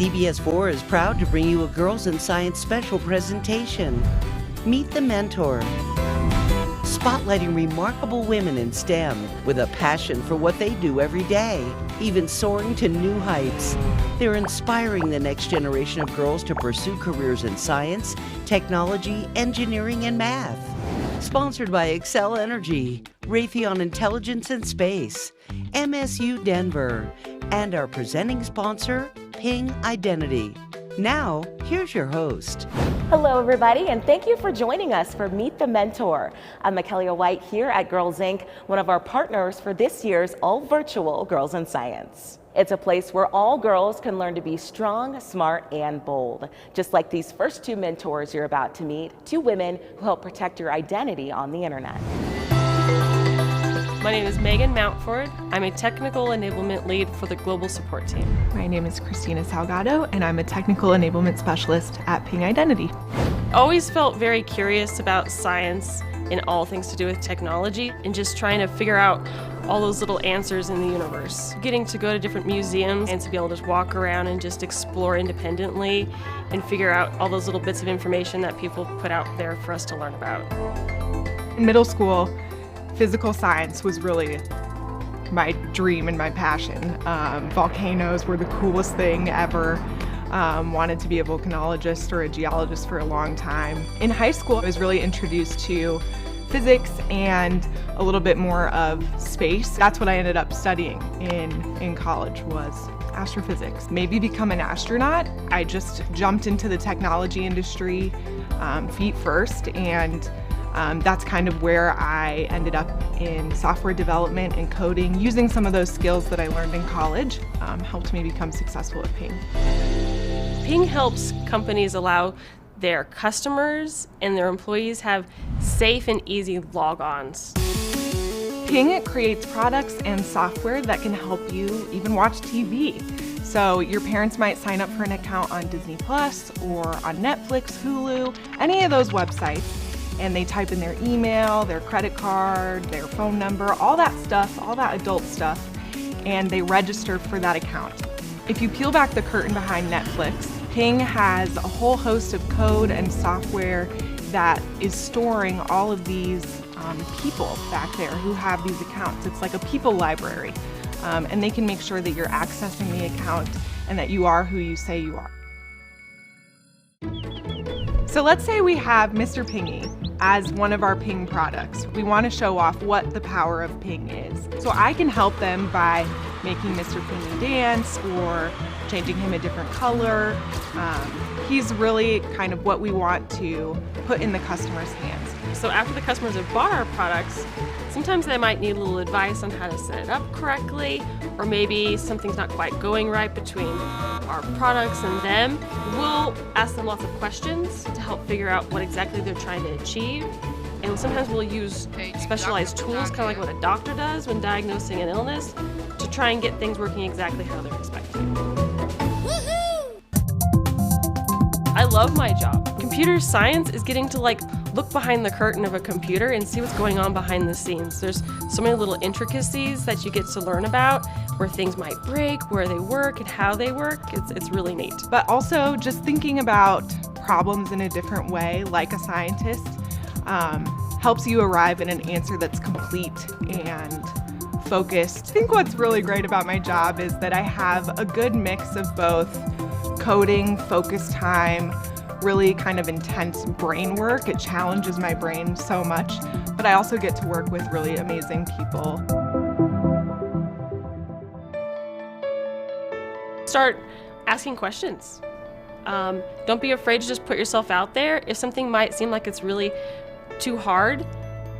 CBS4 is proud to bring you a Girls in Science special presentation. Meet the Mentor. Spotlighting remarkable women in STEM with a passion for what they do every day, even soaring to new heights. They're inspiring the next generation of girls to pursue careers in science, technology, engineering, and math. Sponsored by Excel Energy, Raytheon Intelligence and Space, MSU Denver, and our presenting sponsor, Ping Identity. Now, here's your host. Hello, everybody, and thank you for joining us for Meet the Mentor. I'm Michaela White here at Girls Inc., one of our partners for this year's all-virtual Girls in Science. It's a place where all girls can learn to be strong, smart, and bold. Just like these first two mentors you're about to meet, two women who help protect your identity on the internet. My name is Megan Mountford. I'm a technical enablement lead for the global support team. My name is Christina Salgado, and I'm a technical enablement specialist at Ping Identity. Always felt very curious about science and all things to do with technology and just trying to figure out all those little answers in the universe. Getting to go to different museums and to be able to just walk around and just explore independently and figure out all those little bits of information that people put out there for us to learn about. In middle school, physical science was really my dream and my passion. Volcanoes were the coolest thing ever. Wanted to be a volcanologist or a geologist for a long time. In high school, I was really introduced to physics and a little bit more of space. That's what I ended up studying in college, was astrophysics. Maybe become an astronaut. I just jumped into the technology industry feet first, and that's kind of where I ended up in software development and coding. Using some of those skills that I learned in college helped me become successful at Ping. Ping helps companies allow their customers and their employees have safe and easy logons. Ping creates products and software that can help you even watch TV. So your parents might sign up for an account on Disney Plus or on Netflix, Hulu, any of those websites, and they type in their email, their credit card, their phone number, all that stuff, all that adult stuff, and they register for that account. If you peel back the curtain behind Netflix, Ping has a whole host of code and software that is storing all of these people back there who have these accounts. It's like a people library, and they can make sure that you're accessing the account and that you are who you say you are. So let's say we have Mr. Pingy as one of our Ping products. We want to show off what the power of Ping is. So I can help them by making Mr. Pingy dance or changing him a different color. He's really kind of what we want to put in the customer's hands. So after the customers have bought our products, sometimes they might need a little advice on how to set it up correctly, or maybe something's not quite going right between our products and them. We'll ask them lots of questions to help figure out what exactly they're trying to achieve. And sometimes we'll use specialized tools, kind of like what a doctor does when diagnosing an illness, to try and get things working exactly how they're expecting. I love my job. Computer science is getting to look behind the curtain of a computer and see what's going on behind the scenes. There's so many little intricacies that you get to learn about, where things might break, where they work, and how they work. It's really neat. But also just thinking about problems in a different way, like a scientist, helps you arrive at an answer that's complete and focused. I think what's really great about my job is that I have a good mix of both coding, focus time, really kind of intense brain work. It challenges my brain so much, but I also get to work with really amazing people. Start asking questions. Don't be afraid to just put yourself out there. If something might seem like it's really too hard,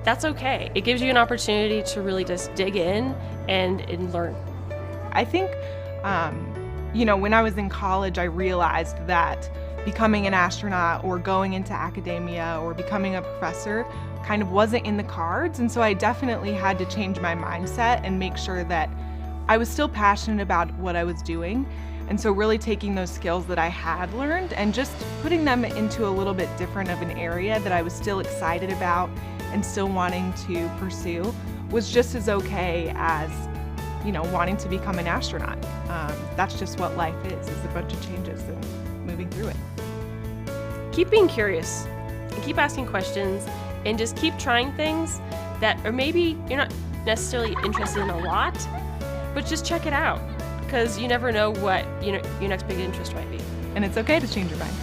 that's okay. It gives you an opportunity to really just dig in and learn. I think, when I was in college, I realized that becoming an astronaut or going into academia or becoming a professor kind of wasn't in the cards. And so I definitely had to change my mindset and make sure that I was still passionate about what I was doing. And so really taking those skills that I had learned and just putting them into a little bit different of an area that I was still excited about and still wanting to pursue was just as okay as wanting to become an astronaut. That's just what life is a bunch of changes and moving through it. Keep being curious and keep asking questions and just keep trying things that, or maybe you're not necessarily interested in a lot, but just check it out because you never know what your next big interest might be. And it's okay to change your mind.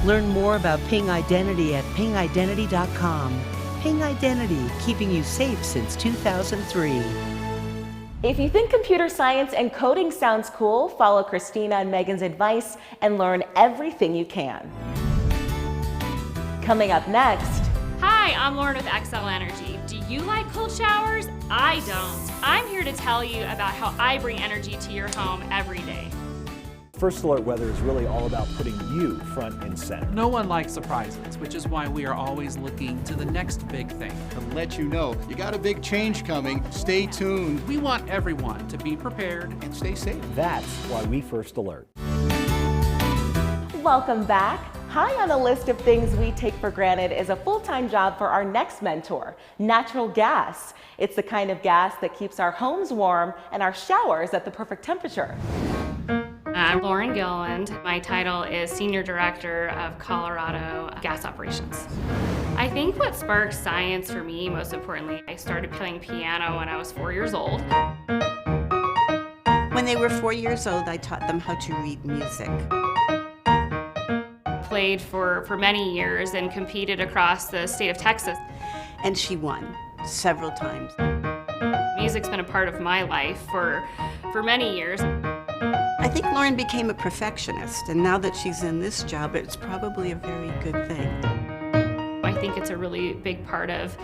Learn more about Ping Identity at pingidentity.com. Ping Identity, keeping you safe since 2003. If you think computer science and coding sounds cool, follow Christina and Megan's advice and learn everything you can. Coming up next. Hi, I'm Lauren with XL Energy. Do you like cold showers? I don't. I'm here to tell you about how I bring energy to your home every day. First Alert Weather is really all about putting you front and center. No one likes surprises, which is why we are always looking to the next big thing. To let you know, you got a big change coming. Stay tuned. We want everyone to be prepared And stay safe. That's why we First Alert. Welcome back. High on the list of things we take for granted is a full-time job for our next mentor, natural gas. It's the kind of gas that keeps our homes warm and our showers at the perfect temperature. I'm Lauren Gilland. My title is Senior Director of Colorado Gas Operations. I think what sparked science for me, most importantly, I started playing piano when I was 4 years old. When they were 4 years old, I taught them how to read music. Played for many years and competed across the state of Texas. And she won several times. Music's been a part of my life for many years. I think Lauren became a perfectionist, and now that she's in this job, it's probably a very good thing. I think it's a really big part of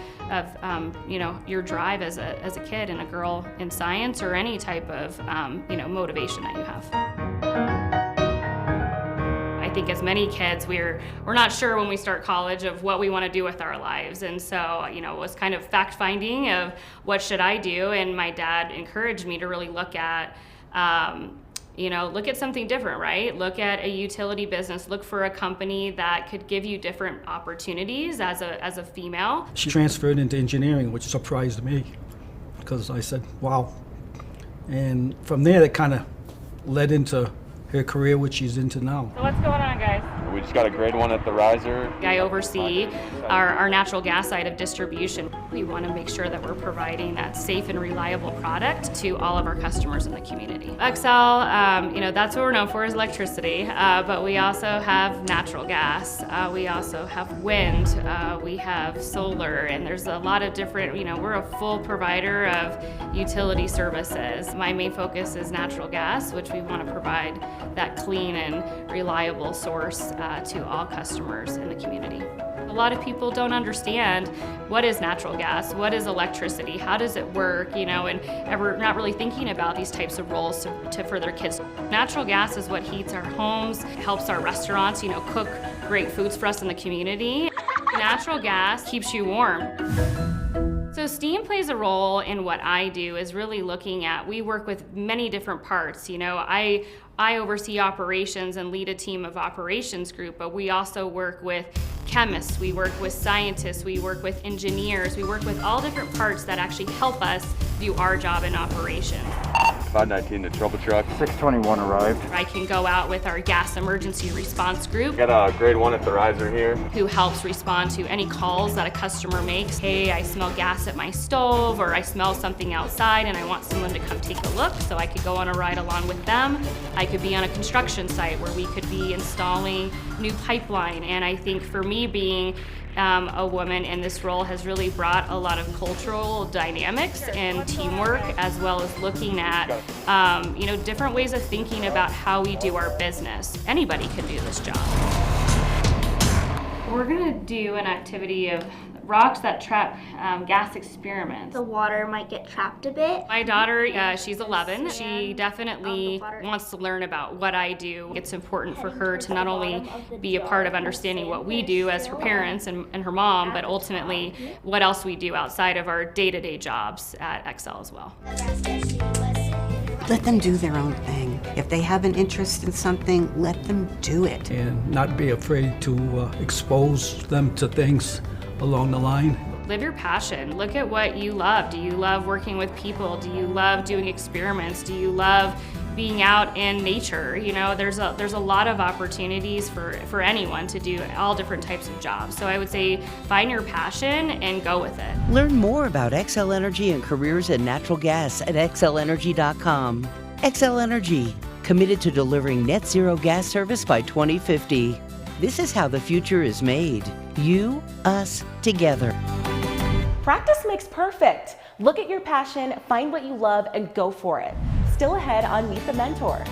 your drive as a kid and a girl in science or any type of motivation that you have. I think as many kids, we're not sure when we start college of what we want to do with our lives, and so it was kind of fact finding of what should I do, and my dad encouraged me to really look at something different, right? Look at a utility business, look for a company that could give you different opportunities as a female. She transferred into engineering, which surprised me because I said, wow. And from there, that kind of led into her career, which she's into now. So what's going on, guys? We just got a grade 1 at the riser. I oversee our natural gas side of distribution. We want to make sure that we're providing that safe and reliable product to all of our customers in the community. XL, that's what we're known for is electricity, but we also have natural gas. We also have wind. We have solar, and there's a lot of different, we're a full provider of utility services. My main focus is natural gas, which we want to provide that clean and reliable source to all customers in the community. A lot of people don't understand what is natural gas, what is electricity, how does it work, and ever not really thinking about these types of roles for their kids. Natural gas is what heats our homes, helps our restaurants, cook great foods for us in the community. Natural gas keeps you warm. So STEAM plays a role in what I do is really looking at, we work with many different parts. I oversee operations and lead a team of operations group, but we also work with chemists, we work with scientists, we work with engineers, we work with all different parts that actually help us do our job in operation. 519, the trouble truck. 621 arrived. I can go out with our gas emergency response group. Got a grade 1 at the riser here. Who helps respond to any calls that a customer makes. Hey, I smell gas at my stove, or I smell something outside and I want someone to come take a look, so I could go on a ride along with them. I could be on a construction site where we could be installing new pipeline, and I think for me being a woman in this role has really brought a lot of cultural dynamics and teamwork, as well as looking at different ways of thinking about how we do our business. Anybody can do this job. We're gonna do an activity of rocks that trap gas experiments. The water might get trapped a bit. My daughter, she's 11. She definitely wants to learn about what I do. It's important for her to not only be a part of understanding what we do as her parents and her mom, but ultimately what else we do outside of our day-to-day jobs at XL as well. Let them do their own thing. If they have an interest in something, let them do it. And not be afraid to expose them to things along the line. live your passion. Look at what you love. Do you love working with people? Do you love doing experiments? Do you love being out in nature? You know, there's a lot of opportunities for anyone to do all different types of jobs. So I would say find your passion and go with it. Learn more about Xcel Energy and careers in natural gas at xlenergy.com. Xcel Energy, committed to delivering net zero gas service by 2050. This is how the future is made. You, us, together. Practice makes perfect. Look at your passion, find what you love, and go for it. Still ahead on Meet the Mentor.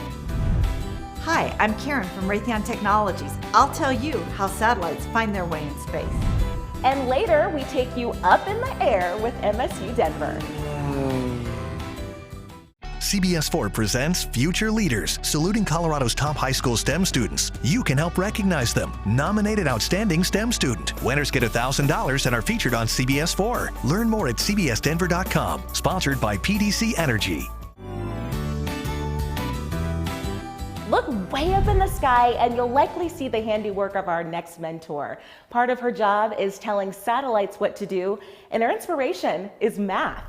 Hi, I'm Karen from Raytheon Technologies. I'll tell you how satellites find their way in space. And later, we take you up in the air with MSU Denver. CBS4 presents Future Leaders, saluting Colorado's top high school STEM students. You can help recognize them. Nominated Outstanding STEM Student. Winners get $1,000 and are featured on CBS4. Learn more at cbsdenver.com. Sponsored by PDC Energy. Look way up in the sky and you'll likely see the handiwork of our next mentor. Part of her job is telling satellites what to do, and her inspiration is math.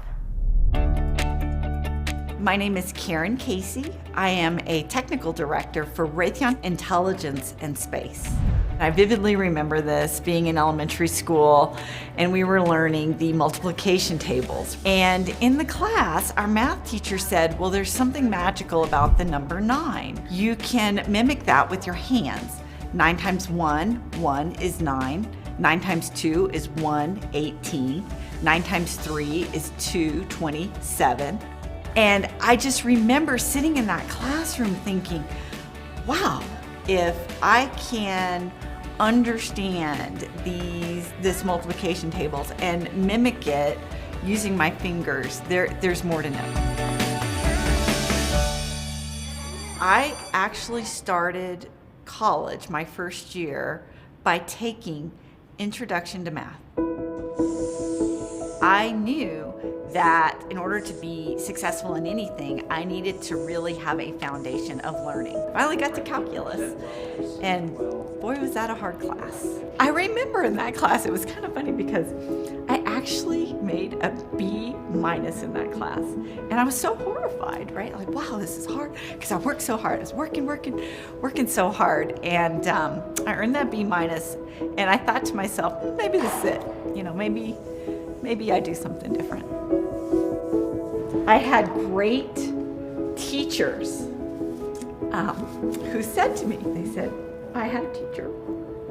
My name is Karen Casey. I am a technical director for Raytheon Intelligence and Space. I vividly remember this being in elementary school, and we were learning the multiplication tables. And in the class, our math teacher said, well, there's something magical about the number 9. You can mimic that with your hands. 9 times 1, 1 is 9. 9 times 2 is 1, 18. 9 times 3 is 2, 27. And I just remember sitting in that classroom thinking, wow, if I can understand this multiplication tables and mimic it using my fingers, there's more to know. I actually started college my first year by taking Introduction to Math. I knew that in order to be successful in anything, I needed to really have a foundation of learning. Finally got to calculus, and boy, was that a hard class. I remember in that class, it was kind of funny because I actually made a B- in that class, and I was so horrified, right? Like, wow, this is hard, because I worked so hard. I was working so hard, and I earned that B-, and I thought to myself, maybe this is it. You know, maybe I do something different. I had great teachers who said to me, they said, I had a teacher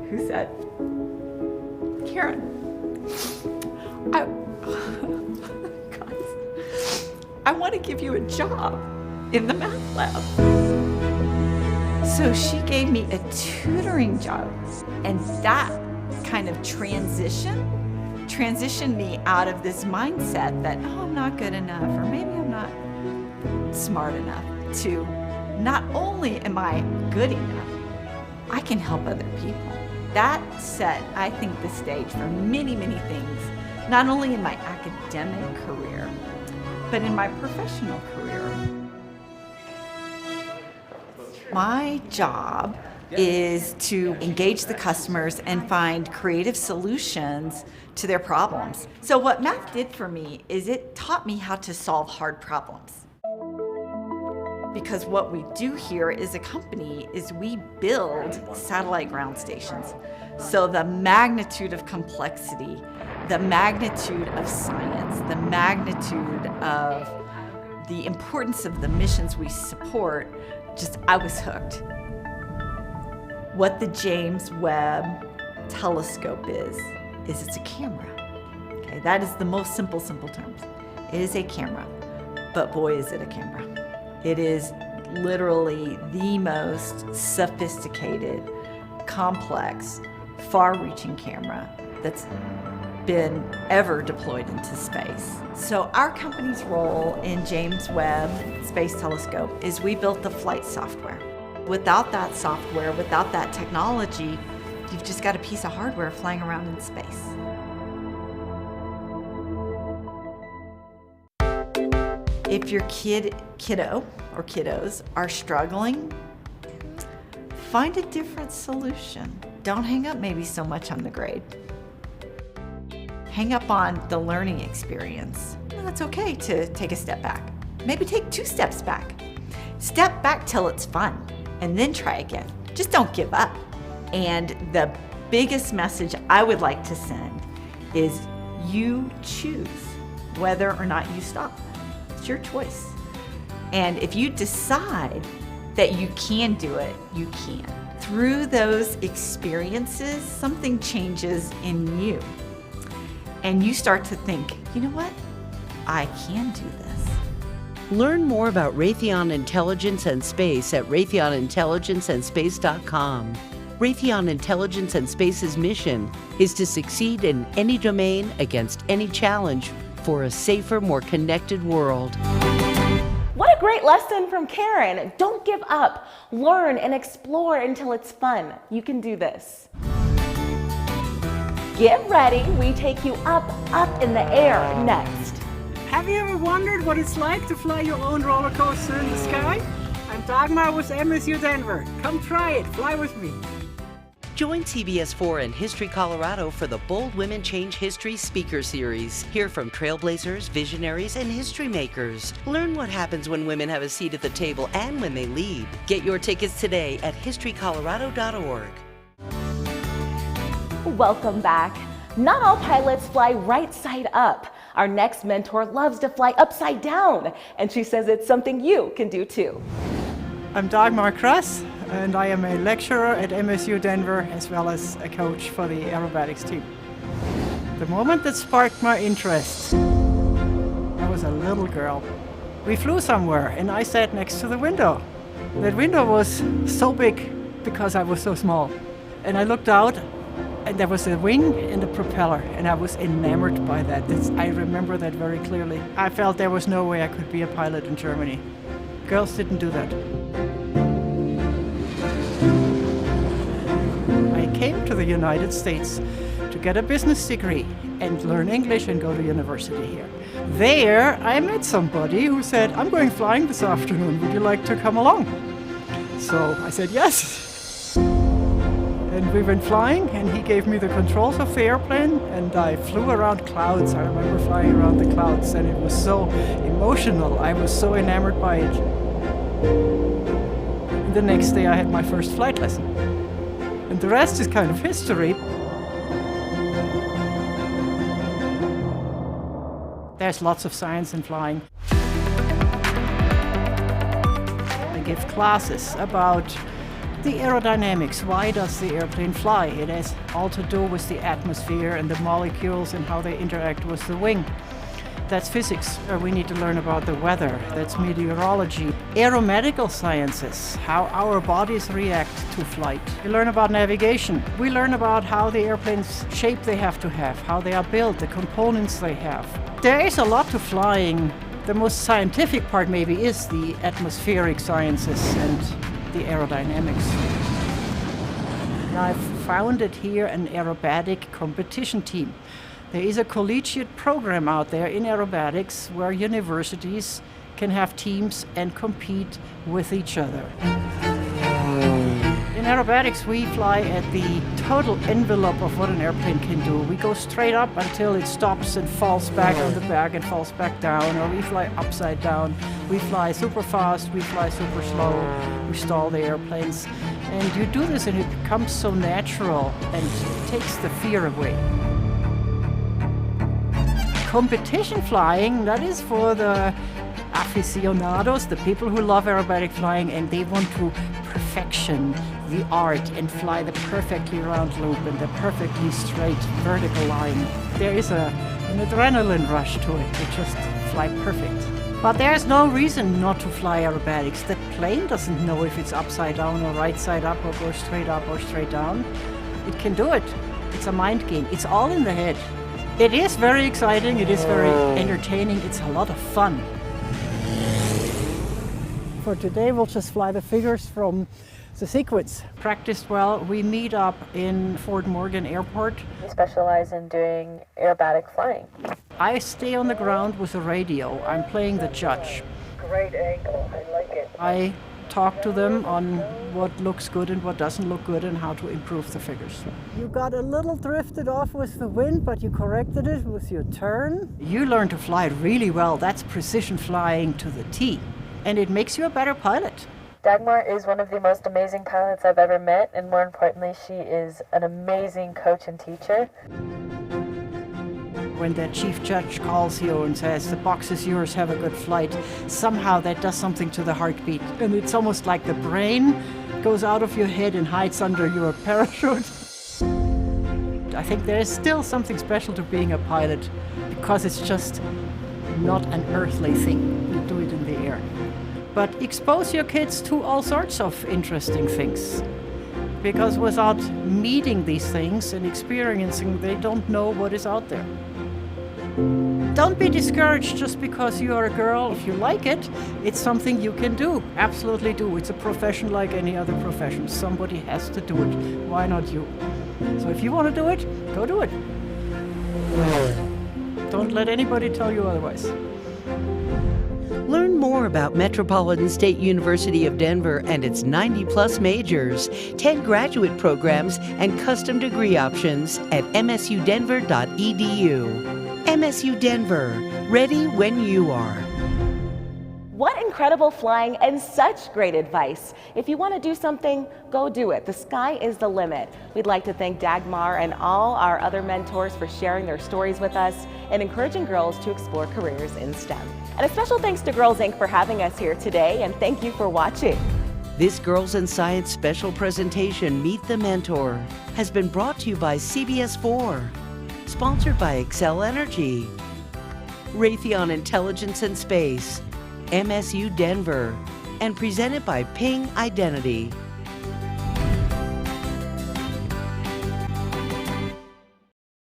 who said, Karen, I want to give you a job in the math lab. So she gave me a tutoring job, and that kind of transitioned me out of this mindset that, oh, I'm not good enough, or maybe I'm not smart enough, to not only am I good enough, I can help other people. That set, I think, the stage for many, many things, not only in my academic career, but in my professional career. My job is to engage the customers and find creative solutions to their problems. So what math did for me is it taught me how to solve hard problems. Because what we do here as a company is we build satellite ground stations. So the magnitude of complexity, the magnitude of science, the magnitude of the importance of the missions we support, I was hooked. What the James Webb telescope is it's a camera. Okay, that is the most simple terms. It is a camera, but boy, is it a camera. It is literally the most sophisticated, complex, far-reaching camera that's been ever deployed into space. So our company's role in James Webb Space Telescope is we built the flight software. Without that software, without that technology, you've just got a piece of hardware flying around in space. If your kiddo or kiddos are struggling, find a different solution. Don't hang up maybe so much on the grade. hang up on the learning experience, it's okay to take a step back. Maybe take 2 steps back. Step back till it's fun, and then try again. Just don't give up. And the biggest message I would like to send is you choose whether or not you stop. It's your choice. And if you decide that you can do it, you can. Through those experiences, something changes in you. And you start to think, you know what? I can do this. Learn more about Raytheon Intelligence and Space at raytheonintelligenceandspace.com. Raytheon Intelligence and Space's mission is to succeed in any domain against any challenge for a safer, more connected world. What a great lesson from Karen. Don't give up. Learn and explore until it's fun. You can do this. Get ready. We take you up in the air next. Have you ever wondered what it's like to fly your own roller coaster in the sky? I'm Dagmar with MSU Denver. Come try it. Fly with me. Join CBS 4 and History Colorado for the Bold Women Change History Speaker Series. Hear from trailblazers, visionaries, and history makers. Learn what happens when women have a seat at the table and when they lead. Get your tickets today at historycolorado.org. Welcome back. Not all pilots fly right side up. Our next mentor loves to fly upside down, and she says it's something you can do too. I'm Dagmar Krass, and I am a lecturer at MSU Denver as well as a coach for the aerobatics team. The moment that sparked my interest, I was a little girl. We flew somewhere and I sat next to the window. That window was so big because I was so small. And I looked out and there was a wing and a propeller, and I was enamored by that. I remember that very clearly. I felt there was no way I could be a pilot in Germany. Girls didn't do that. I came to the United States to get a business degree and learn English and go to university here. There, I met somebody who said, I'm going flying this afternoon. Would you like to come along? So I said yes. And we went flying, and he gave me the controls of the airplane, and I flew around clouds. I remember flying around the clouds, and it was so emotional. I was so enamored by it. And the next day I had my first flight lesson. And the rest is kind of history. There's lots of science in flying. I give classes about the aerodynamics. Why does the airplane fly? It has all to do with the atmosphere and the molecules and how they interact with the wing. That's physics. We need to learn about the weather. That's meteorology. Aeromedical sciences, how our bodies react to flight. We learn about navigation. We learn about how the airplane's shape they have to have, how they are built, the components they have. There is a lot to flying. The most scientific part maybe is the atmospheric sciences and the aerodynamics. I've founded here an aerobatic competition team. There is a collegiate program out there in aerobatics where universities can have teams and compete with each other. In aerobatics, we fly at the total envelope of what an airplane can do. We go straight up until it stops and falls back on the back and falls back down, or we fly upside down. We fly super fast, we fly super slow, we stall the airplanes. And you do this and it becomes so natural and it takes the fear away. Competition flying, that is for the aficionados, the people who love aerobatic flying and they want to perfection the art and fly the perfectly round loop and the perfectly straight vertical line. There is an adrenaline rush to it. You just fly perfect. But there's no reason not to fly aerobatics. The plane doesn't know if it's upside down or right side up or go straight up or straight down. It can do it. It's a mind game. It's all in the head. It is very exciting. It is very entertaining. It's a lot of fun. For today, we'll just fly the figures from the sequence. Practiced well. We meet up in Fort Morgan Airport. We specialize in doing aerobatic flying. I stay on the ground with a radio. I'm playing the judge. Great angle. I like it. I talk to them on what looks good and what doesn't look good and how to improve the figures. You got a little drifted off with the wind, but you corrected it with your turn. You learn to fly it really well. That's precision flying to the T, and it makes you a better pilot. Dagmar is one of the most amazing pilots I've ever met, and more importantly, she is an amazing coach and teacher. When that chief judge calls you and says, the box is yours, have a good flight, somehow that does something to the heartbeat. And it's almost like the brain goes out of your head and hides under your parachute. I think there is still something special to being a pilot because it's just not an earthly thing. You do it in the air. But expose your kids to all sorts of interesting things. Because without meeting these things and experiencing, they don't know what is out there. Don't be discouraged just because you are a girl. If you like it, it's something you can do. Absolutely do. It's a profession like any other profession. Somebody has to do it. Why not you? So if you want to do it, go do it. Don't let anybody tell you otherwise. Learn more about Metropolitan State University of Denver and its 90-plus majors, 10 graduate programs, and custom degree options at msudenver.edu. MSU Denver, ready when you are. What incredible flying and such great advice. If you want to do something, go do it. The sky is the limit. We'd like to thank Dagmar and all our other mentors for sharing their stories with us and encouraging girls to explore careers in STEM. And a special thanks to Girls Inc. for having us here today, and thank you for watching. This Girls in Science special presentation, Meet the Mentor, has been brought to you by CBS 4, sponsored by Excel Energy, Raytheon Intelligence and Space, MSU Denver, and presented by Ping Identity.